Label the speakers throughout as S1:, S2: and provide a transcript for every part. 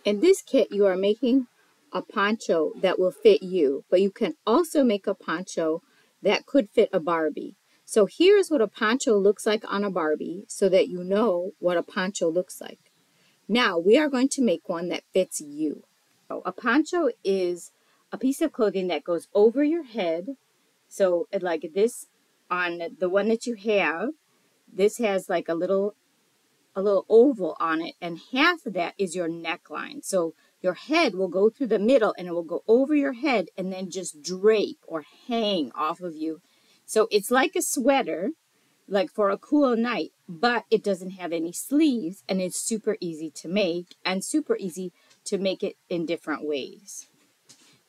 S1: In this kit, you are making a poncho that will fit you, but you can also make a poncho that could fit a Barbie. So here's what a poncho looks like on a Barbie so that you know what a poncho looks like. Now we are going to make one that fits you. So a poncho is a piece of clothing that goes over your head. So like this on the one that you have, this has like a little oval on it, and half of that is your neckline. So your head will go through the middle and it will go over your head and then just drape or hang off of you. So it's like a sweater, like for a cool night, but it doesn't have any sleeves, and it's super easy to make and super easy to make it in different ways.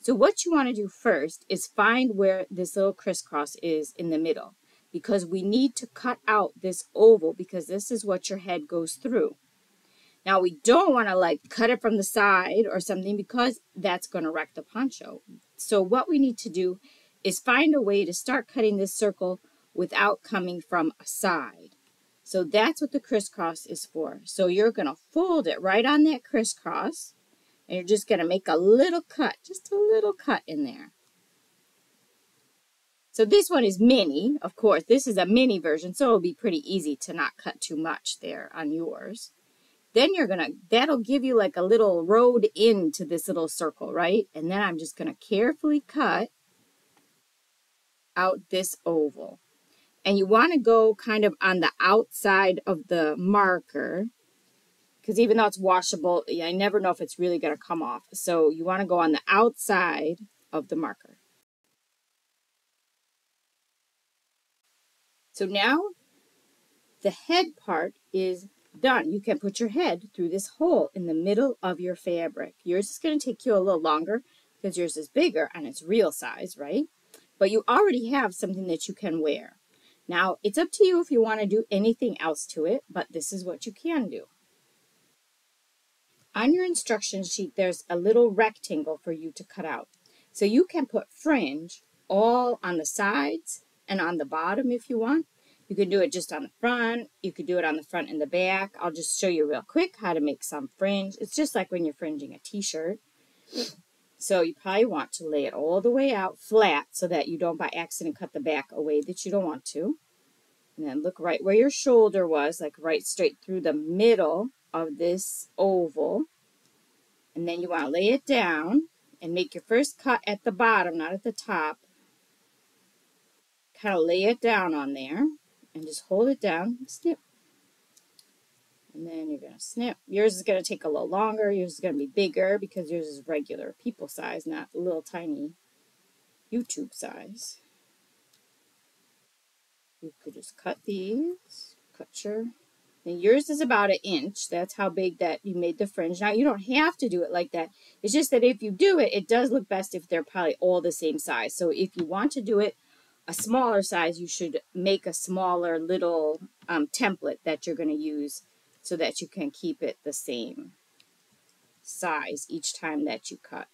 S1: So what you want to do first is find where this little crisscross is in the middle, because we need to cut out this oval because this is what your head goes through. Now we don't want to like cut it from the side or something because that's going to wreck the poncho. So what we need to do is find a way to start cutting this circle without coming from a side. So that's what the crisscross is for. So you're going to fold it right on that crisscross, and you're just going to make a little cut, just a little cut in there. So this one is mini, of course. This is a mini version, so it'll be pretty easy to not cut too much there on yours. Then that'll give you like a little road into this little circle, right? And then I'm just going to carefully cut out this oval. And you want to go kind of on the outside of the marker, because even though it's washable, I never know if it's really going to come off. So you want to go on the outside of the marker. So now the head part is done. You can put your head through this hole in the middle of your fabric. Yours is going to take you a little longer because yours is bigger and it's real size, right? But you already have something that you can wear. Now, it's up to you if you want to do anything else to it, but this is what you can do. On your instruction sheet, there's a little rectangle for you to cut out. So you can put fringe all on the sides and on the bottom if you want. You can do it just on the front. You could do it on the front and the back. I'll just show you real quick how to make some fringe. It's just like when you're fringing a t-shirt. So you probably want to lay it all the way out flat so that you don't by accident cut the back away that you don't want to. And then look right where your shoulder was, like right straight through the middle of this oval. And then you want to lay it down and make your first cut at the bottom, not at the top. Kind of lay it down on there and just hold it down, snip. And then you're going to snip. Yours is going to take a little longer. Yours is going to be bigger because yours is regular people size, not little tiny YouTube size. You could just cut these, cut your, and yours is about 1 inch. That's how big that you made the fringe. Now, you don't have to do it like that. It's just that if you do it, it does look best if they're probably all the same size. So if you want to do it a smaller size, you should make a smaller little template that you're going to use so that you can keep it the same size each time that you cut.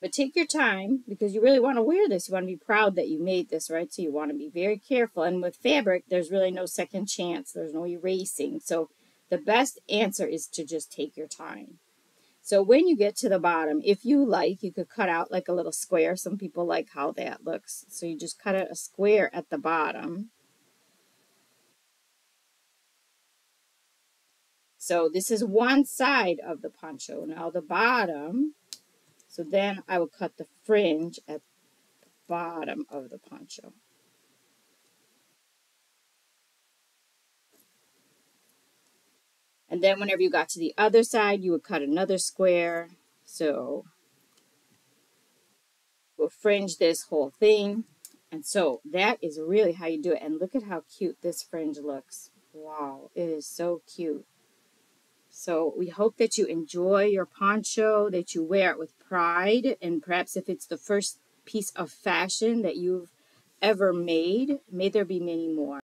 S1: But take your time because you really want to wear this. You want to be proud that you made this, right? So you want to be very careful. And with fabric, there's really no second chance. There's no erasing. So the best answer is to just take your time. So when you get to the bottom, if you like, you could cut out like a little square. Some people like how that looks. So you just cut out a square at the bottom. So this is one side of the poncho. Now the bottom, so then I will cut the fringe at the bottom of the poncho. And then whenever you got to the other side, you would cut another square. So we'll fringe this whole thing. And so that is really how you do it. And look at how cute this fringe looks. Wow, it is so cute. So we hope that you enjoy your poncho, that you wear it with pride, and perhaps if it's the first piece of fashion that you've ever made, may there be many more.